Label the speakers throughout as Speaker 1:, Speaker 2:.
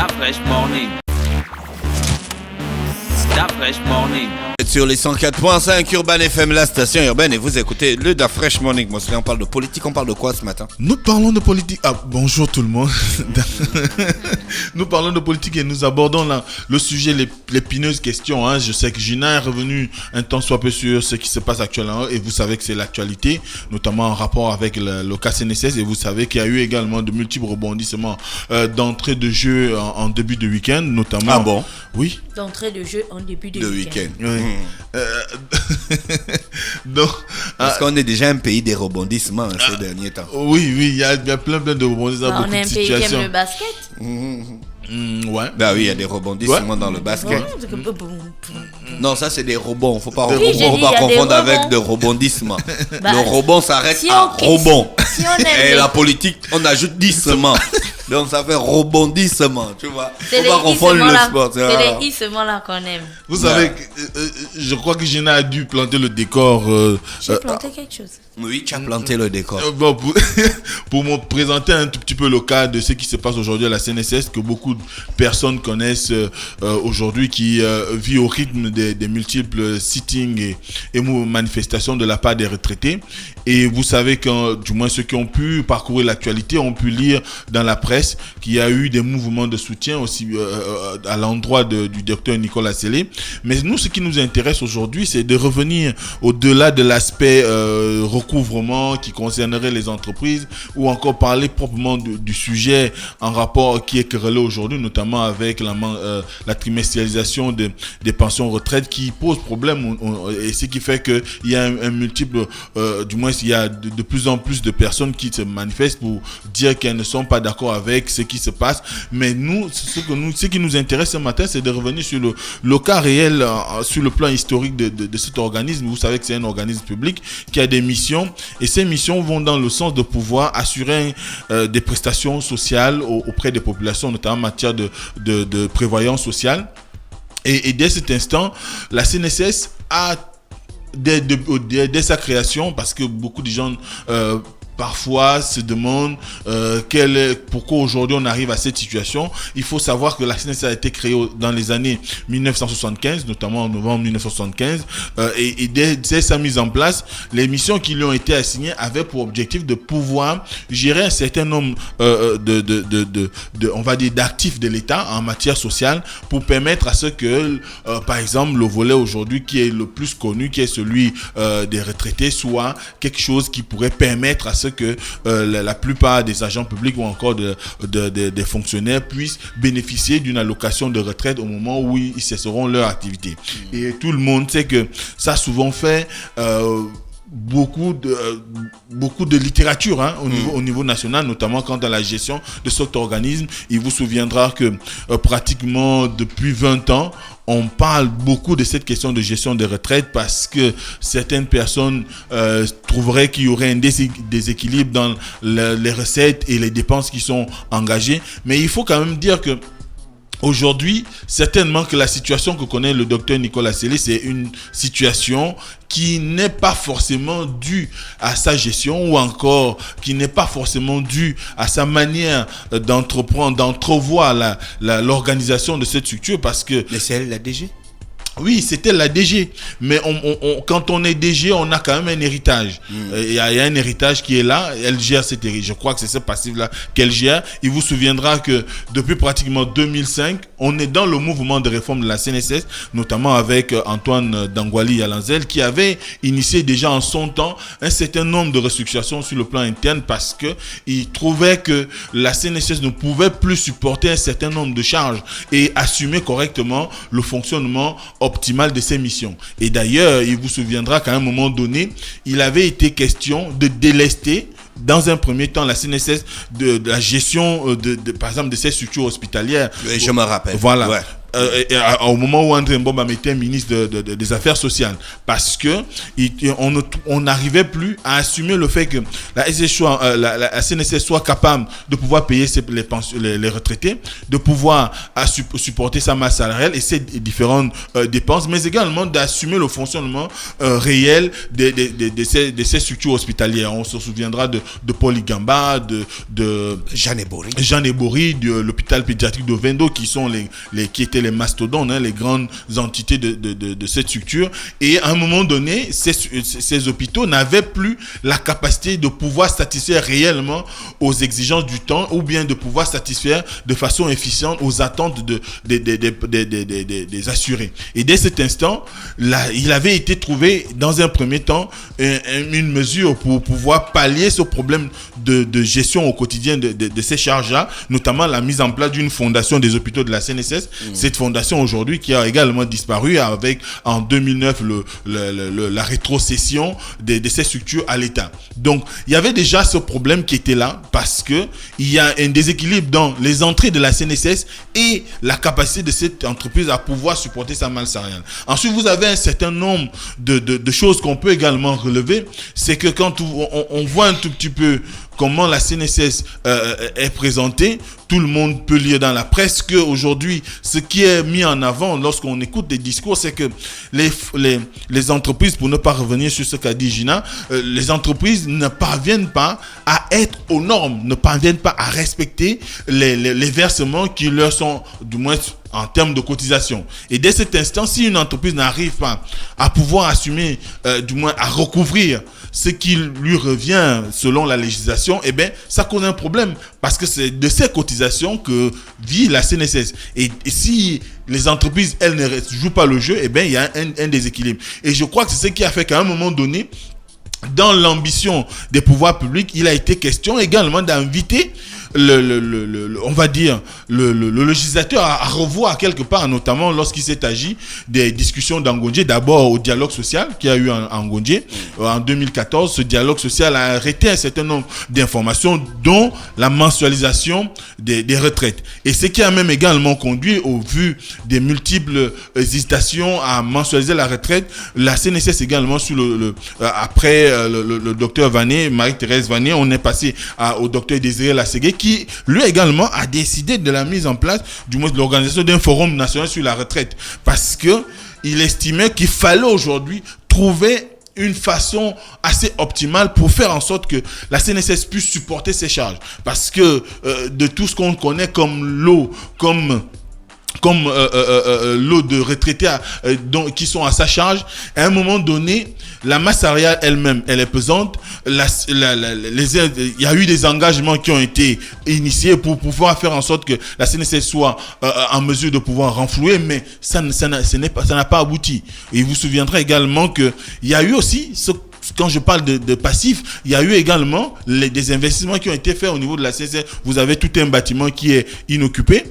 Speaker 1: Fresh Morning. Fresh Morning.
Speaker 2: Sur les 104.5 Urban FM, la station urbaine, et vous écoutez le Da Fresh Morning. Mosley, on parle de politique, on parle de quoi ce matin?
Speaker 3: Nous parlons de politique. Bonjour tout le monde. Nous parlons de politique et nous abordons là le sujet, l'épineuse question. Je sais que Gina est revenue un temps soit peu sur ce qui se passe actuellement et vous savez que c'est l'actualité, notamment en rapport avec le cas CNSS, et vous savez qu'il y a eu également de multiples rebondissements d'entrée de jeu en début de week-end, notamment.
Speaker 2: Ah bon?
Speaker 3: Oui.
Speaker 4: D'entrée de jeu en début de
Speaker 2: week-end.
Speaker 3: Oui. Donc,
Speaker 2: parce qu'on est déjà un pays des rebondissements ces derniers temps.
Speaker 3: Oui, il y a plein de rebondissements, beaucoup
Speaker 4: on est
Speaker 3: de
Speaker 4: un pays qui
Speaker 3: situations.
Speaker 4: aime le basket.
Speaker 3: Ouais.
Speaker 2: Bah oui, il y a des rebondissements dans le basket. Non, ça c'est des rebonds. Faut pas confondre avec de rebondissements. Le rebond s'arrête à rebond.
Speaker 4: Si on aime
Speaker 2: et la politique, on ajoute dissement. Donc ça fait rebondissement, tu vois.
Speaker 4: C'est
Speaker 2: faut pas confondre le sport.
Speaker 4: C'est les hissements là qu'on aime.
Speaker 3: Vous savez, je crois que Gina a dû planter le décor.
Speaker 4: J'ai planté quelque chose.
Speaker 2: Oui, tu as planté le décor.
Speaker 3: Bon, pour me présenter un tout petit peu le cas de ce qui se passe aujourd'hui à la CNSS, que beaucoup de personnes connaissent aujourd'hui, qui vit au rythme des multiples sittings et manifestations de la part des retraités. Et vous savez que, du moins ceux qui ont pu parcourir l'actualité, ont pu lire dans la presse qu'il y a eu des mouvements de soutien aussi à l'endroit du docteur Nicolas Sellé. Mais nous, ce qui nous intéresse aujourd'hui, c'est de revenir au-delà de l'aspect recouvrement qui concernerait les entreprises, ou encore parler proprement du sujet en rapport qui est querellé aujourd'hui, notamment avec la trimestrialisation des pensions retraite qui pose problème, et ce qui fait qu'il y a un multiple, du moins il y a de plus en plus de personnes qui se manifestent pour dire qu'elles ne sont pas d'accord avec ce qui se passe. Mais nous, ce qui nous intéresse ce matin, c'est de revenir sur le cas réel, sur le plan historique de cet organisme. Vous savez que c'est un organisme public qui a des missions, et ces missions vont dans le sens de pouvoir assurer des prestations sociales auprès des populations, notamment en matière de prévoyance sociale. Et dès cet instant, la CNSS a dès sa création, parce que beaucoup de gens parfois se demandent pourquoi aujourd'hui on arrive à cette situation. Il faut savoir que la CNSS a été créée dans les années 1975, notamment en novembre 1975, et dès sa mise en place, les missions qui lui ont été assignées avaient pour objectif de pouvoir gérer un certain nombre on va dire, d'actifs de l'État en matière sociale, pour permettre à ce que, par exemple, le volet aujourd'hui qui est le plus connu, qui est celui des retraités, soit quelque chose qui pourrait permettre à ce que la plupart des agents publics ou encore des fonctionnaires puissent bénéficier d'une allocation de retraite au moment où ils cesseront leur activité. Et tout le monde sait que ça a souvent fait beaucoup de littérature au niveau national, notamment quant à la gestion de cet organisme. Il vous souviendra que pratiquement depuis 20 ans, on parle beaucoup de cette question de gestion des retraites, parce que certaines personnes trouveraient qu'il y aurait un déséquilibre dans les recettes et les dépenses qui sont engagées. Mais il faut quand même dire que aujourd'hui, certainement que la situation que connaît le docteur Nicolas Sellé, c'est une situation qui n'est pas forcément due à sa gestion, ou encore qui n'est pas forcément due à sa manière d'entrevoir l'organisation de cette structure, parce que...
Speaker 2: Mais c'est elle, la DG?
Speaker 3: Oui, c'était la DG. Mais quand on est DG, on a quand même un héritage. Il y a un héritage qui est là. Elle gère cet héritage. Je crois que c'est ce passif-là qu'elle gère. Il vous souviendra que depuis pratiquement 2005, on est dans le mouvement de réforme de la CNSS, notamment avec Antoine Dangwali Yalanzel, qui avait initié déjà en son temps un certain nombre de restructurations sur le plan interne, parce qu'il trouvait que la CNSS ne pouvait plus supporter un certain nombre de charges et assumer correctement le fonctionnement optimale de ses missions. Et d'ailleurs, il vous souviendra qu'à un moment donné, il avait été question de délester dans un premier temps la CNSS de la gestion par exemple de ces structures hospitalières.
Speaker 2: Oui, je me rappelle.
Speaker 3: Voilà.
Speaker 2: Ouais.
Speaker 3: au moment où André Mbomba était ministre des Affaires sociales, parce que on n'arrivait plus à assumer le fait que la CNSS soit capable de pouvoir payer les retraités, de pouvoir supporter sa masse salariale et ses différentes dépenses, mais également d'assumer le fonctionnement réel de ces structures hospitalières. On se souviendra de Paul Igamba, de Jeanne Ebory, de l'hôpital pédiatrique de Vendo, qui étaient les mastodontes, les grandes entités de cette structure. Et à un moment donné, ces hôpitaux n'avaient plus la capacité de pouvoir satisfaire réellement aux exigences du temps, ou bien de pouvoir satisfaire de façon efficiente aux attentes des assurés. Et dès cet instant, là, il avait été trouvé dans un premier temps une mesure pour pouvoir pallier ce problème de gestion au quotidien de ces charges-là, notamment la mise en place d'une fondation des hôpitaux de la CNSS. Cette fondation aujourd'hui qui a également disparu avec en 2009 la rétrocession de ces structures à l'État. Donc il y avait déjà ce problème qui était là, parce que il y a un déséquilibre dans les entrées de la CNSS et la capacité de cette entreprise à pouvoir supporter sa masse salariale. Ensuite, vous avez un certain nombre de choses qu'on peut également relever. C'est que quand on voit un tout petit peu comment la CNSS est présentée, tout le monde peut lire dans la presse qu'aujourd'hui, ce qui est mis en avant lorsqu'on écoute des discours, c'est que les entreprises, pour ne pas revenir sur ce qu'a dit Gina, les entreprises ne parviennent pas à être aux normes, ne parviennent pas à respecter les versements qui leur sont, du moins en termes de cotisation. Et dès cet instant, si une entreprise n'arrive pas à pouvoir assumer, du moins à recouvrir ce qui lui revient selon la législation, eh bien, ça cause un problème, parce que c'est de ces cotisations que vit la CNSS. Et si les entreprises, elles ne jouent pas le jeu, eh bien, il y a un déséquilibre. Et je crois que c'est ce qui a fait qu'à un moment donné, dans l'ambition des pouvoirs publics, il a été question également d'inviter on va dire le législateur à revoir quelque part, notamment lorsqu'il s'est agi des discussions d'Angondjé, d'abord au dialogue social qu'il y a eu en Angondjé en 2014. Ce dialogue social a arrêté un certain nombre d'informations, dont la mensualisation des retraites, et ce qui a même également conduit, au vu des multiples hésitations à mensualiser la retraite, la CNSS également après le docteur Vané, Marie-Thérèse Vané, on est passé au docteur Désiré Lasségué, qui lui également a décidé de la mise en place, du moins de l'organisation d'un forum national sur la retraite, parce que il estimait qu'il fallait aujourd'hui trouver une façon assez optimale pour faire en sorte que la CNSS puisse supporter ses charges, parce que de tout ce qu'on connaît comme l'eau, comme l'eau de retraités qui sont à sa charge, à un moment donné, la masse salariale elle-même, elle est pesante. Il y a eu des engagements qui ont été initiés pour pouvoir faire en sorte que la CNSS soit en mesure de pouvoir renflouer, mais ça n'a pas abouti. Et vous vous souviendrez également qu'il y a eu aussi quand je parle de passif, il y a eu également des investissements qui ont été faits au niveau de la CNSS. Vous avez tout un bâtiment qui est inoccupé.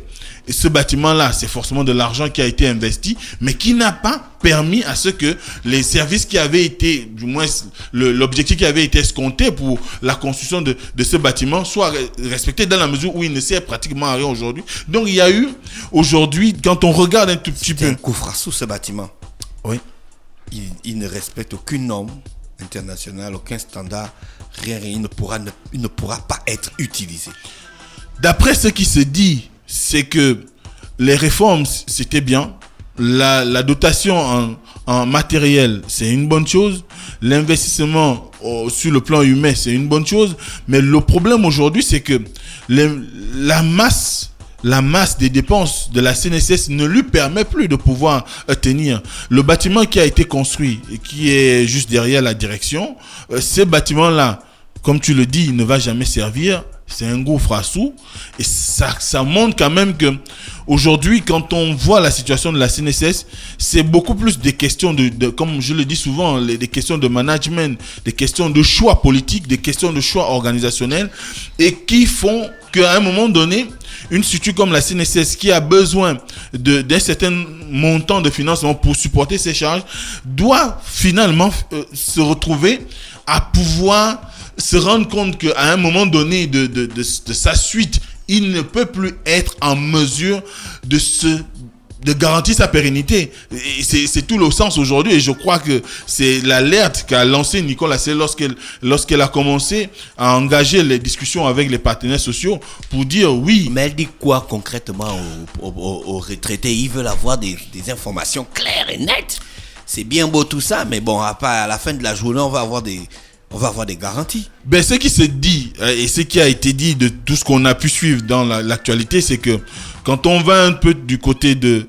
Speaker 3: Et ce bâtiment-là, c'est forcément de l'argent qui a été investi, mais qui n'a pas permis à ce que les services qui avaient été, du moins l'objectif qui avait été escompté pour la construction de ce bâtiment soit respecté, dans la mesure où il ne sert pratiquement à rien aujourd'hui. Donc il y a eu aujourd'hui, quand on regarde un tout petit peu...
Speaker 2: C'est un coffre sous ce bâtiment.
Speaker 3: Oui.
Speaker 2: Il ne respecte aucune norme internationale, aucun standard, rien, il ne pourra pas être utilisé.
Speaker 3: D'après ce qui se dit, c'est que les réformes, c'était bien. La dotation en matériel, c'est une bonne chose. L'investissement sur le plan humain, c'est une bonne chose. Mais le problème aujourd'hui, c'est que la masse des dépenses de la CNSS ne lui permet plus de pouvoir tenir. Le bâtiment qui a été construit et qui est juste derrière la direction, ce bâtiment-là, comme tu le dis, il ne va jamais servir. C'est un gouffre à sous. Et ça montre quand même que aujourd'hui, quand on voit la situation de la CNSS, c'est beaucoup plus des questions comme je le dis souvent, des questions de management, des questions de choix politiques, des questions de choix organisationnels, et qui font qu'à un moment donné, une structure comme la CNSS, qui a besoin d'un certain montant de financement pour supporter ses charges, doit finalement se retrouver à pouvoir se rendre compte qu'à un moment donné de sa suite, il ne peut plus être en mesure de se garantir sa pérennité. Et c'est tout le sens aujourd'hui, et je crois que c'est l'alerte qu'a lancé Nicole Assélé lorsqu'elle a commencé à engager les discussions avec les partenaires sociaux pour dire oui.
Speaker 2: Mais elle dit quoi concrètement aux retraités? Ils veulent avoir des informations claires et nettes. C'est bien beau tout ça, mais bon, à la fin de la journée, on va avoir des garanties.
Speaker 3: Ben, ce qui se dit et ce qui a été dit de tout ce qu'on a pu suivre dans l'actualité, c'est que quand on va un peu du côté de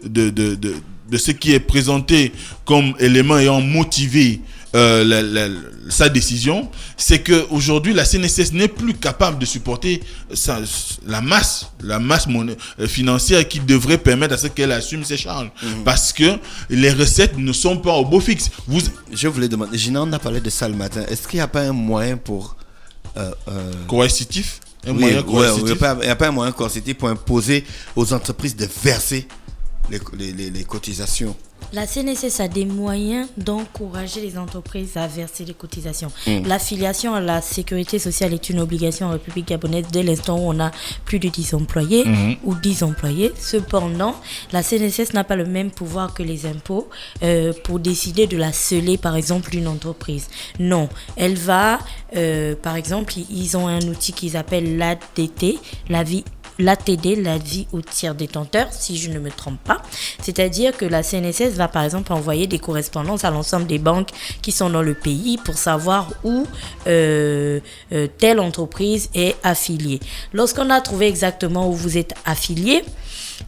Speaker 3: ce qui est présenté comme élément ayant motivé sa décision, c'est que aujourd'hui la CNSS n'est plus capable de supporter la masse financière qui devrait permettre à ce qu'elle assume ses charges, parce que les recettes ne sont pas au beau fixe.
Speaker 2: Je voulais demander, Gina, on a parlé de ça le matin. Est-ce qu'il n'y a pas un moyen pour
Speaker 3: coercitif?
Speaker 2: Il n'y a pas un moyen coercitif pour imposer aux entreprises de verser les cotisations?
Speaker 4: La CNSS a des moyens d'encourager les entreprises à verser les cotisations. L'affiliation à la sécurité sociale est une obligation en République gabonaise dès l'instant où on a plus de 10 employés ou 10 employés. Cependant, la CNSS n'a pas le même pouvoir que les impôts pour décider de la sceller, par exemple, d'une entreprise. Non, elle va, par exemple, ils ont un outil qu'ils appellent l'ADT, l'ATD, la vie au tiers détenteur, si je ne me trompe pas. C'est-à-dire que la CNSS va par exemple envoyer des correspondances à l'ensemble des banques qui sont dans le pays pour savoir où telle entreprise est affiliée. Lorsqu'on a trouvé exactement où vous êtes affilié,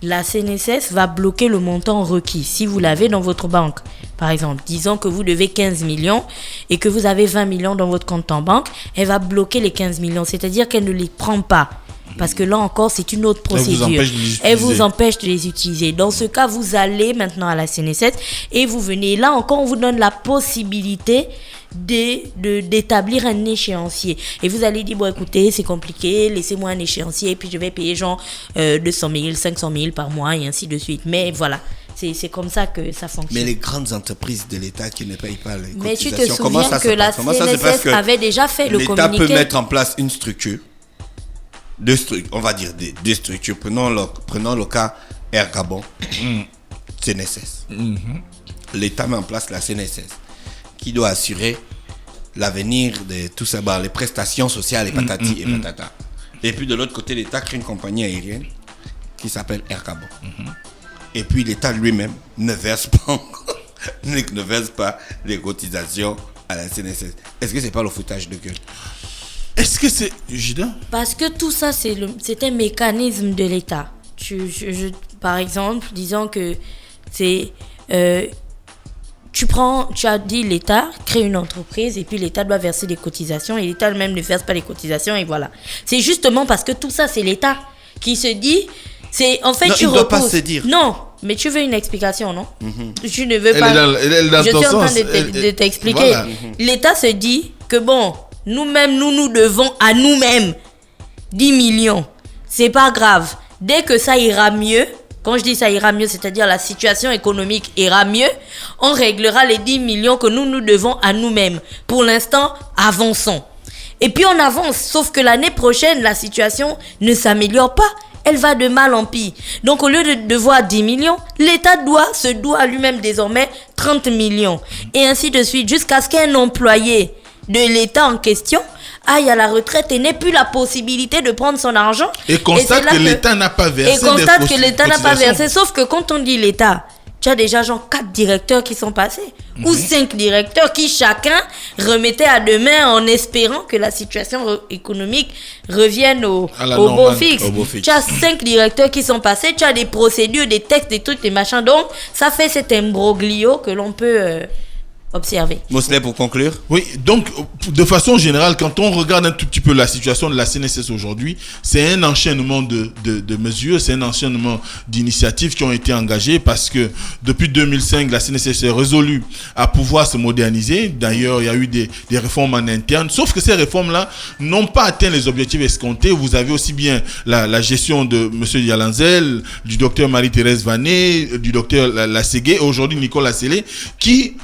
Speaker 4: la CNSS va bloquer le montant requis. Si vous l'avez dans votre banque, par exemple, disons que vous devez 15 millions et que vous avez 20 millions dans votre compte en banque, elle va bloquer les 15 millions, c'est-à-dire qu'elle ne les prend pas. Parce que là encore, c'est une autre procédure. Elle vous empêche de les utiliser. Dans ce cas, vous allez maintenant à la CNSS et vous venez. Là encore, on vous donne la possibilité d'établir un échéancier. Et vous allez dire, bon écoutez, c'est compliqué, laissez-moi un échéancier et puis je vais payer genre 200 000, 500 000 par mois et ainsi de suite. Mais voilà. C'est comme ça que ça fonctionne.
Speaker 2: Mais les grandes entreprises de l'État qui ne payent pas les cotisations,
Speaker 4: mais tu te souviens que la CNSS avait déjà fait le communiqué.
Speaker 2: L'État peut mettre en place une structure. On va dire deux structures. Prenons le cas Air Gabon, CNSS. L'État met en place la CNSS qui doit assurer l'avenir de tout ça, les prestations sociales et patati et patata. Et puis de l'autre côté, l'État crée une compagnie aérienne qui s'appelle Air Gabon. Et puis l'État lui-même ne verse pas les cotisations à la CNSS. Est-ce que c'est pas le foutage de gueule?
Speaker 3: Est-ce que c'est Gida? Parce
Speaker 4: que tout ça, c'est un mécanisme de l'État. Par exemple, disons que c'est... tu as dit l'État crée une entreprise et puis l'État doit verser des cotisations et l'État même ne verse pas les cotisations et voilà. C'est justement parce que tout ça, c'est l'État qui se dit... En fait,
Speaker 2: non,
Speaker 4: tu
Speaker 2: il ne doit pas
Speaker 4: repousses.
Speaker 2: se dire.
Speaker 4: Non, mais tu veux une explication, non? Je ne veux pas... Je suis en train de t'expliquer. Voilà. L'État se dit que bon... Nous-mêmes, nous devons à nous-mêmes 10 millions. C'est pas grave. Dès que ça ira mieux, quand je dis ça ira mieux, c'est-à-dire la situation économique ira mieux, on réglera les 10 millions que nous devons à nous-mêmes. Pour l'instant, avançons. Et puis on avance, sauf que l'année prochaine, la situation ne s'améliore pas. Elle va de mal en pis. Donc au lieu de devoir 10 millions, l'État se doit à lui-même désormais 30 millions. Et ainsi de suite, jusqu'à ce qu'un employé de l'État en question aille à la retraite et n'ait plus la possibilité de prendre son argent.
Speaker 3: Et constate que l'État n'a pas versé.
Speaker 4: Sauf que quand on dit l'État, tu as déjà genre 4 directeurs qui sont passés. Ou 5 directeurs qui chacun remettait à demain en espérant que la situation économique revienne au beau fixe. Tu as 5 directeurs qui sont passés, tu as des procédures, des textes, des trucs, des machins. Donc ça fait cet imbroglio que l'on peut... observer.
Speaker 2: Mosley, pour conclure.
Speaker 3: Oui, donc de façon générale, quand on regarde un tout petit peu la situation de la CNSS aujourd'hui, c'est un enchaînement de mesures, c'est un enchaînement d'initiatives qui ont été engagées parce que depuis 2005, la CNSS est résolue à pouvoir se moderniser. D'ailleurs, il y a eu des réformes en interne, sauf que ces réformes-là n'ont pas atteint les objectifs escomptés. Vous avez aussi bien la gestion de M. Yalanzel, du docteur Marie-Thérèse Vanet, du docteur Lasségué, aujourd'hui Nicole Assélé, qui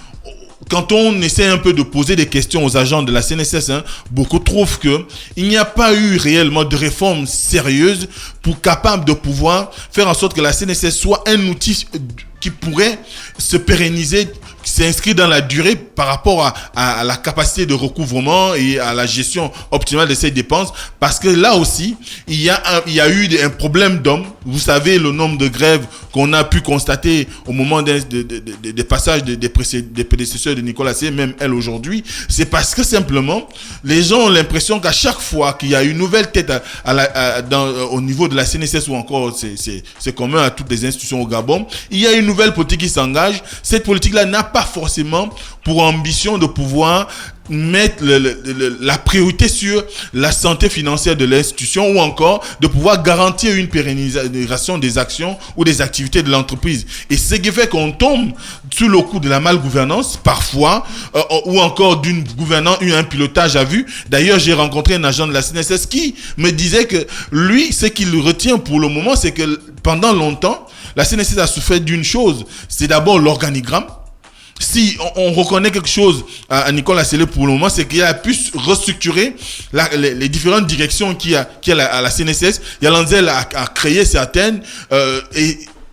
Speaker 3: quand on essaie un peu de poser des questions aux agents de la CNSS, beaucoup trouvent que il n'y a pas eu réellement de réforme sérieuse capable de pouvoir faire en sorte que la CNSS soit un outil qui pourrait se pérenniser, s'inscrire dans la durée par rapport à la capacité de recouvrement et à la gestion optimale de ces dépenses. Parce que là aussi, il y a eu un problème d'hommes. Vous savez, le nombre de grèves qu'on a pu constater au moment des passages des prédécesseurs de Nicolas C, même elle aujourd'hui, c'est parce que simplement, les gens ont l'impression qu'à chaque fois qu'il y a une nouvelle tête au niveau de la CNSS ou encore, c'est commun à toutes les institutions au Gabon, il y a une nouvelle politique qui s'engage. Cette politique-là n'a pas forcément pour ambition de pouvoir mettre la priorité sur la santé financière de l'institution ou encore de pouvoir garantir une pérennisation des actions ou des activités de l'entreprise. Et ce qui fait qu'on tombe sous le coup de la malgouvernance parfois ou encore un pilotage à vue. D'ailleurs, j'ai rencontré un agent de la CNSS qui me disait que lui, ce qu'il retient pour le moment, c'est que pendant longtemps, la CNSS a souffert d'une chose, c'est d'abord l'organigramme. Si on reconnaît quelque chose à Nicolas Sellé pour le moment, c'est qu'il a pu restructurer les différentes directions qu'il y a à la CNSS. Yalanzel a créé certaines,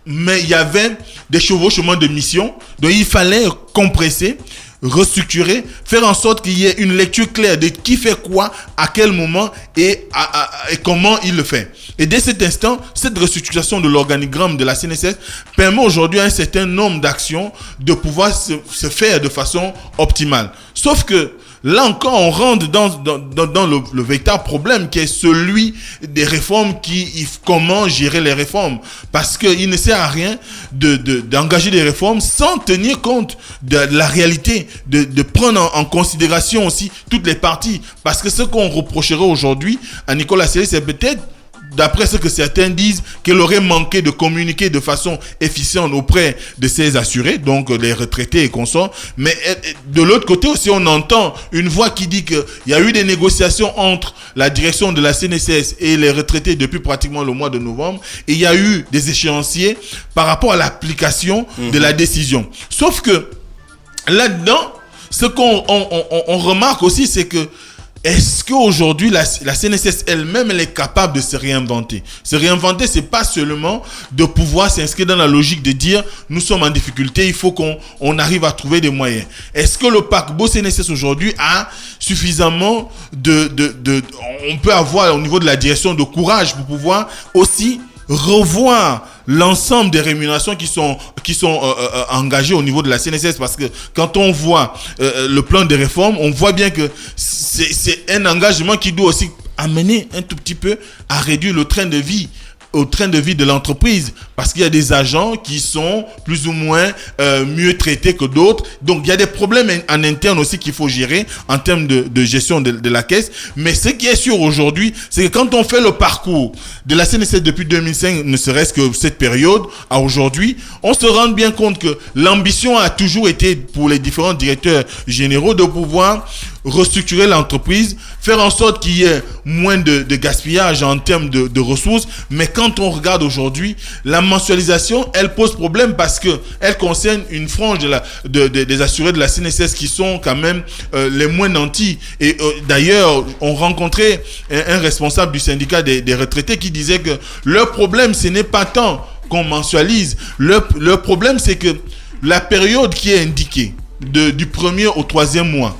Speaker 3: mais il y avait des chevauchements de missions, donc il fallait compresser, restructurer, faire en sorte qu'il y ait une lecture claire de qui fait quoi, à quel moment et comment il le fait. Et dès cet instant, cette restructuration de l'organigramme de la CNSS permet aujourd'hui à un certain nombre d'actions de pouvoir se faire de façon optimale. Sauf que là encore, on rentre dans le véritable problème qui est celui des réformes, comment gérer les réformes. Parce qu'il ne sert à rien d'engager des réformes sans tenir compte de la réalité, de prendre en considération aussi toutes les parties. Parce que ce qu'on reprocherait aujourd'hui à Nicolas Sellé, c'est peut-être, d'après ce que certains disent, qu'elle aurait manqué de communiquer de façon efficiente auprès de ses assurés, donc les retraités et consorts. Mais de l'autre côté aussi, on entend une voix qui dit qu'il y a eu des négociations entre la direction de la CNSS et les retraités depuis pratiquement le mois de novembre. Et il y a eu des échéanciers par rapport à l'application de la décision. Sauf que là-dedans, ce qu'on remarque aussi, c'est que est-ce qu'aujourd'hui, la CNSS elle-même, elle est capable de se réinventer? Se réinventer, c'est pas seulement de pouvoir s'inscrire dans la logique de dire nous sommes en difficulté, il faut qu'on arrive à trouver des moyens. Est-ce que le paquebot CNSS aujourd'hui a suffisamment on peut avoir au niveau de la direction de courage pour pouvoir aussi revoir l'ensemble des rémunérations qui sont engagées au niveau de la CNSS, parce que quand on voit le plan de réforme, on voit bien que c'est un engagement qui doit aussi amener un tout petit peu à réduire le train de vie de l'entreprise, parce qu'il y a des agents qui sont plus ou moins mieux traités que d'autres. Donc il y a des problèmes en interne aussi qu'il faut gérer en termes de gestion de la caisse. Mais ce qui est sûr aujourd'hui, c'est que quand on fait le parcours de la CNSS depuis 2005, ne serait-ce que cette période à aujourd'hui, on se rend bien compte que l'ambition a toujours été pour les différents directeurs généraux de pouvoir restructurer l'entreprise, faire en sorte qu'il y ait moins de gaspillage en termes de ressources. Mais quand on regarde aujourd'hui, la mensualisation, elle pose problème parce que elle concerne une frange des assurés de la CNSS qui sont quand même les moins nantis. Et d'ailleurs, on rencontrait un responsable du syndicat des retraités qui disait que leur problème, ce n'est pas tant qu'on mensualise. Leur problème, c'est que la période qui est indiquée du 1er au 3e mois,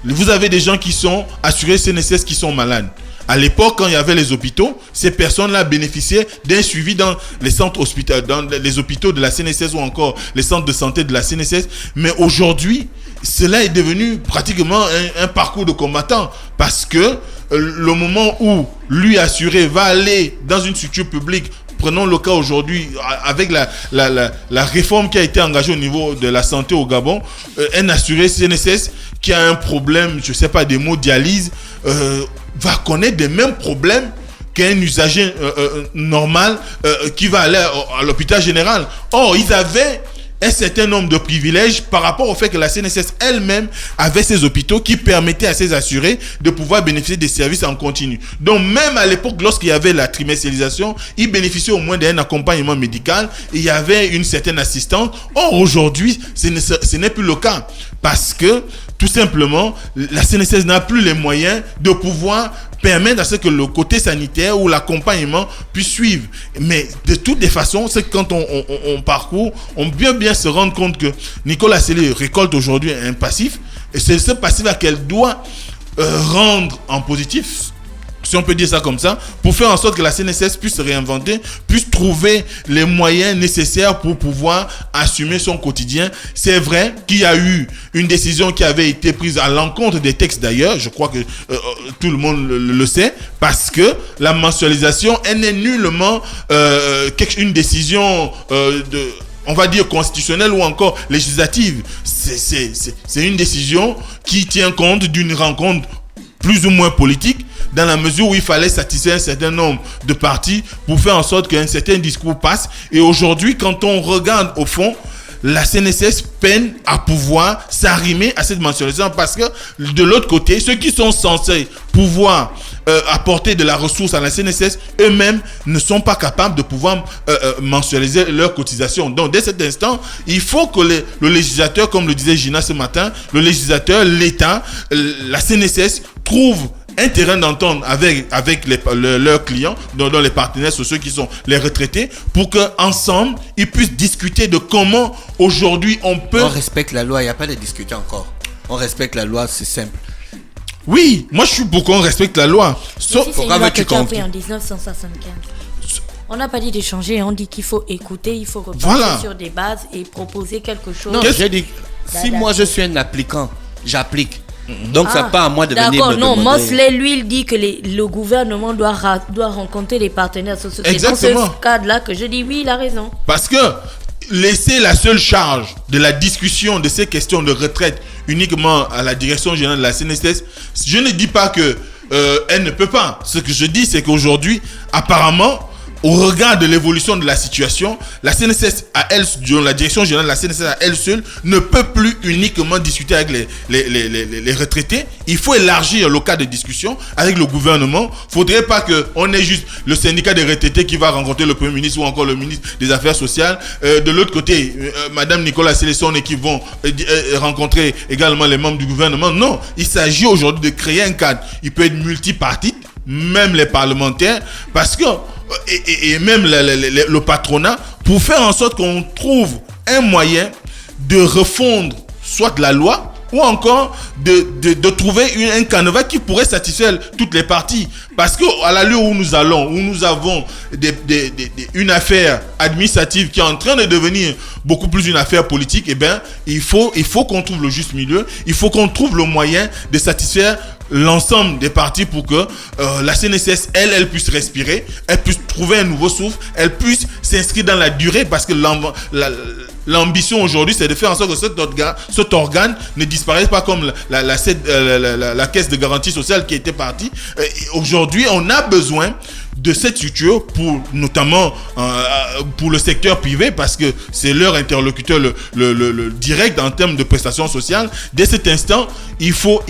Speaker 3: vous avez des gens qui sont assurés CNSS qui sont malades. À l'époque, quand il y avait les hôpitaux, ces personnes-là bénéficiaient d'un suivi dans les centres hospitaliers, dans les hôpitaux de la CNSS ou encore les centres de santé de la CNSS. Mais aujourd'hui, cela est devenu pratiquement un parcours de combattant, parce que le moment où lui assuré va aller dans une structure publique, prenons le cas aujourd'hui avec la réforme qui a été engagée au niveau de la santé au Gabon, un assuré CNSS qui a un problème, je ne sais pas, d'hémodialyse, va connaître les mêmes problèmes qu'un usager normal qui va aller à l'hôpital général. Or, ils avaient un certain nombre de privilèges par rapport au fait que la CNSS elle-même avait ses hôpitaux qui permettaient à ses assurés de pouvoir bénéficier des services en continu. Donc même à l'époque, lorsqu'il y avait la trimestrialisation, ils bénéficiaient au moins d'un accompagnement médical et il y avait une certaine assistance. Or aujourd'hui, ce n'est plus le cas parce que tout simplement, la CNSS n'a plus les moyens de pouvoir permettre à ce que le côté sanitaire ou l'accompagnement puisse suivre. Mais de toutes les façons, c'est que quand on parcourt, on peut bien se rendre compte que Nicolas Assélé récolte aujourd'hui un passif et c'est ce passif qu'elle doit rendre en positif, si on peut dire ça comme ça, pour faire en sorte que la CNSS puisse se réinventer, puisse trouver les moyens nécessaires pour pouvoir assumer son quotidien. C'est vrai qu'il y a eu une décision qui avait été prise à l'encontre des textes d'ailleurs, je crois que tout le monde le sait, parce que la mensualisation, elle n'est nullement une décision on va dire constitutionnelle ou encore législative. C'est une décision qui tient compte d'une rencontre plus ou moins politique, dans la mesure où il fallait satisfaire un certain nombre de partis pour faire en sorte qu'un certain discours passe. Et aujourd'hui, quand on regarde au fond, la CNSS peine à pouvoir s'arrimer à cette mensualisation parce que de l'autre côté, ceux qui sont censés pouvoir apporter de la ressource à la CNSS, eux-mêmes ne sont pas capables de pouvoir mensualiser leurs cotisations. Donc dès cet instant, il faut que le législateur, comme le disait Gina ce matin, le législateur, l'État, la CNSS trouve un terrain d'entente avec leurs clients, dont les partenaires sociaux qui sont les retraités, pour qu'ensemble, ils puissent discuter de comment aujourd'hui on peut...
Speaker 2: On respecte la loi, il n'y a pas de discuter encore. On respecte la loi, c'est simple.
Speaker 3: Oui, moi je suis pour qu'on respecte la loi.
Speaker 4: Sauf pourquoi veux-tu qu'on en 1975. On n'a pas dit d'échanger, on dit qu'il faut écouter, il faut repartir sur des bases et proposer quelque chose.
Speaker 2: Non, j'ai dit, si moi je suis un appliquant, j'applique. Donc ça pas à moi de venir me demander.
Speaker 4: D'accord, non, Mosley, lui, il dit que le gouvernement doit rencontrer les partenaires sociaux. C'est dans ce cadre-là que je dis oui, il a raison.
Speaker 3: Parce que laisser la seule charge de la discussion de ces questions de retraite uniquement à la direction générale de la CNSS, je ne dis pas que elle ne peut pas. Ce que je dis, c'est qu'aujourd'hui, apparemment, au regard de l'évolution de la situation, la CNSS à elle, la direction générale de la CNSS à elle seule ne peut plus uniquement discuter avec les retraités. Il faut élargir le cas de discussion avec le gouvernement. Faudrait pas que on ait juste le syndicat des retraités qui va rencontrer le Premier ministre ou encore le ministre des Affaires sociales. De l'autre côté, Madame Nicolas Assélé, son équipe vont rencontrer également les membres du gouvernement. Non, il s'agit aujourd'hui de créer un cadre. Il peut être multipartite, même les parlementaires, parce que et même le patronat, pour faire en sorte qu'on trouve un moyen de refondre soit la loi ou encore de trouver un canevas qui pourrait satisfaire toutes les parties. Parce qu'à l'allure où nous allons, où nous avons une affaire administrative qui est en train de devenir beaucoup plus une affaire politique, eh bien, il faut qu'on trouve le juste milieu, il faut qu'on trouve le moyen de satisfaire l'ensemble des parties pour que la CNSS, elle puisse respirer, elle puisse trouver un nouveau souffle, elle puisse s'inscrire dans la durée, parce que l'ambition aujourd'hui, c'est de faire en sorte que cet organe ne disparaisse pas comme la caisse de garantie sociale qui était partie. Aujourd'hui, on a besoin de cette structure pour notamment pour le secteur privé, parce que c'est leur interlocuteur le direct en termes de prestations sociales. Dès cet instant, il faut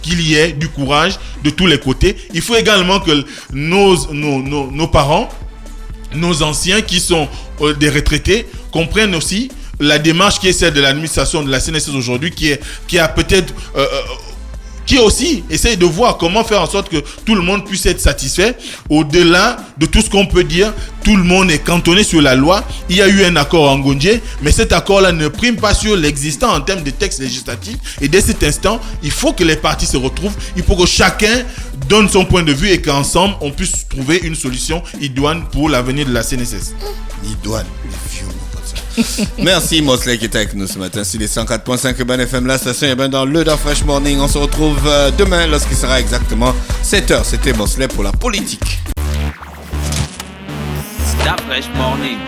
Speaker 3: qu'il y ait du courage de tous les côtés. Il faut également que nos parents, nos anciens qui sont des retraités comprennent aussi la démarche qui est celle de l'administration de la CNSS aujourd'hui, qui a peut-être qui aussi essaye de voir comment faire en sorte que tout le monde puisse être satisfait. Au-delà de tout ce qu'on peut dire, tout le monde est cantonné sur la loi. Il y a eu un accord en Gondier, mais cet accord-là ne prime pas sur l'existant en termes de textes législatifs. Et dès cet instant, il faut que les partis se retrouvent. Il faut que chacun donne son point de vue et qu'ensemble, on puisse trouver une solution idoine pour l'avenir de la CNSS.
Speaker 2: Idoine, les vieux mots comme ça. Merci Mosley qui était avec nous ce matin sur les 104.5 Urban FM, la station est bien dans le Da Fresh Morning. On se retrouve demain lorsqu'il sera exactement 7h. C'était Mosley pour la politique.
Speaker 1: Da Fresh Morning.